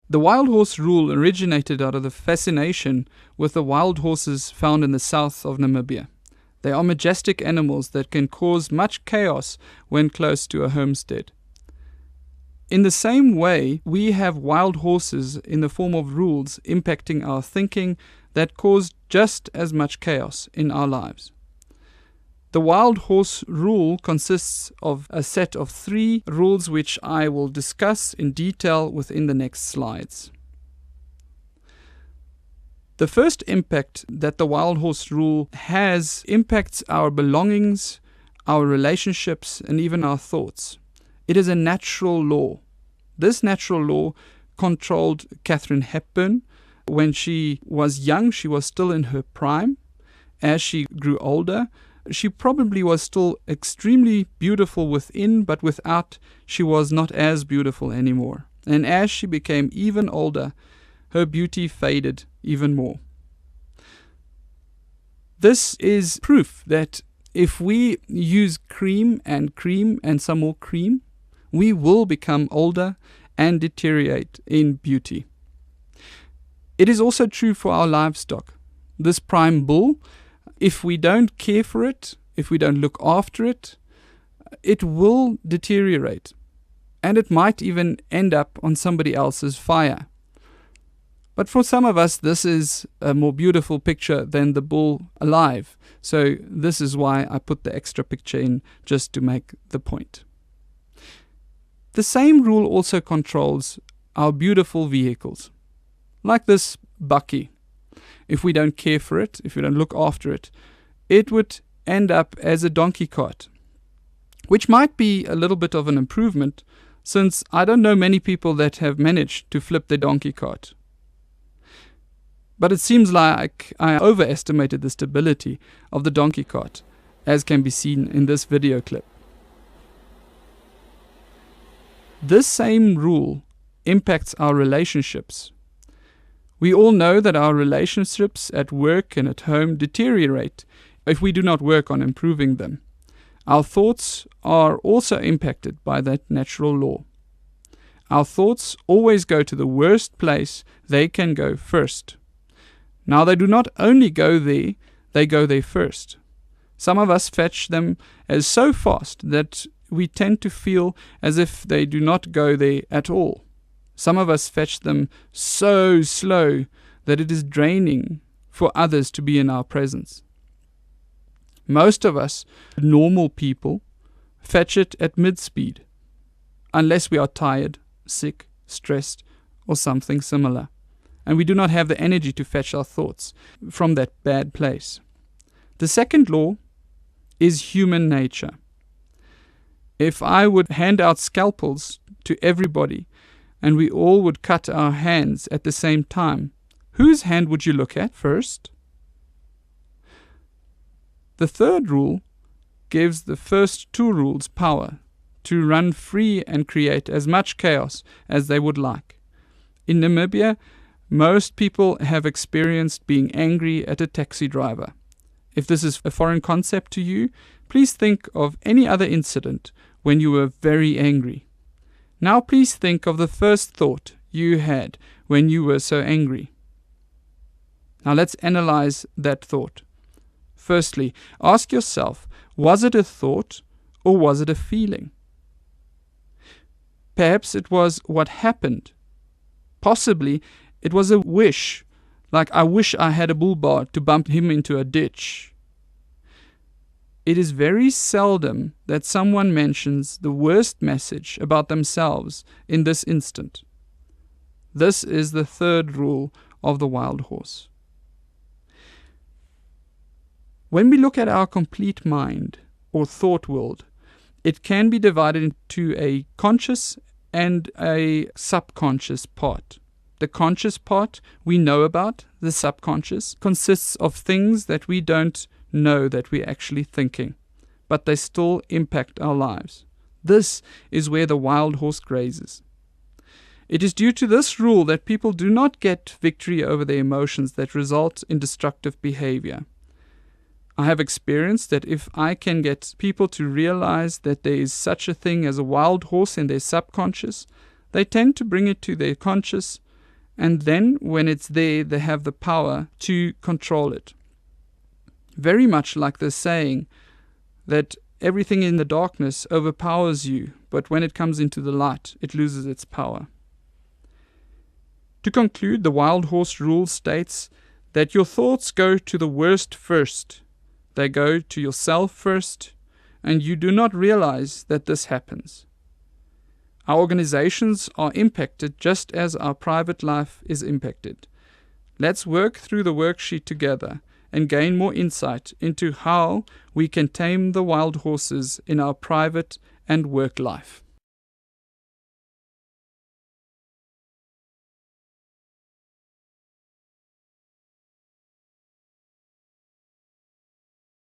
The wild horse rule originated out of the fascination with the wild horses found in the south of Namibia. They are majestic animals that can cause much chaos when close to a homestead. In the same way, we have wild horses in the form of rules impacting our thinking that cause just as much chaos in our lives. The wild horse rule consists of a set of 3 rules which I will discuss in detail within the next slides. The first impact that the wild horse rule has impacts our belongings, our relationships, and even our thoughts. It is a natural law. This natural law controlled Katharine Hepburn. When she was young, she was still in her prime. As she grew older, she probably was still extremely beautiful within, but without, she was not as beautiful anymore. And as she became even older, her beauty faded even more. This is proof that if we use cream and some more cream, we will become older and deteriorate in beauty. It is also true for our livestock. This prime bull, if we don't care for it, if we don't look after it, it will deteriorate. And it might even end up on somebody else's fire. But for some of us, this is a more beautiful picture than the bull alive. So this is why I put the extra picture in, just to make the point. The same rule also controls our beautiful vehicles. Like this bakkie. If we don't care for it, if we don't look after it, it would end up as a donkey cart, which might be a little bit of an improvement, since I don't know many people that have managed to flip their donkey cart. But it seems like I overestimated the stability of the donkey cart, as can be seen in this video clip. This same rule impacts our relationships. We all know that our relationships at work and at home deteriorate if we do not work on improving them. Our thoughts are also impacted by that natural law. Our thoughts always go to the worst place they can go first. Now they do not only go there, they go there first. Some of us fetch them as so fast that we tend to feel as if they do not go there at all. Some of us fetch them so slow that it is draining for others to be in our presence. Most of us, normal people, fetch it at mid-speed, unless we are tired, sick, stressed, or something similar, and we do not have the energy to fetch our thoughts from that bad place. The second law is human nature. If I would hand out scalpels to everybody, and we all would cut our hands at the same time, whose hand would you look at first? The third rule gives the first 2 rules power to run free and create as much chaos as they would like. In Namibia, most people have experienced being angry at a taxi driver. If this is a foreign concept to you, please think of any other incident when you were very angry. Now please think of the first thought you had when you were so angry. Now let's analyze that thought. Firstly, ask yourself, was it a thought or was it a feeling? Perhaps it was what happened. Possibly it was a wish, like I wish I had a bull bar to bump him into a ditch. It is very seldom that someone mentions the worst message about themselves in this instant. This is the third rule of the wild horse. When we look at our complete mind or thought world, it can be divided into a conscious and a subconscious part. The conscious part we know about, the subconscious, consists of things that we don't know that we're actually thinking, but they still impact our lives. This is where the wild horse grazes. It is due to this rule that people do not get victory over their emotions that result in destructive behavior. I have experienced that if I can get people to realize that there is such a thing as a wild horse in their subconscious, they tend to bring it to their conscious, And then, when it's there, they have the power to control it. Very much like the saying that everything in the darkness overpowers you, but when it comes into the light, it loses its power. To conclude, the wild horse rule states that your thoughts go to the worst first. They go to yourself first, and you do not realize that this happens. Our organizations are impacted just as our private life is impacted. Let's work through the worksheet together and gain more insight into how we can tame the wild horses in our private and work life.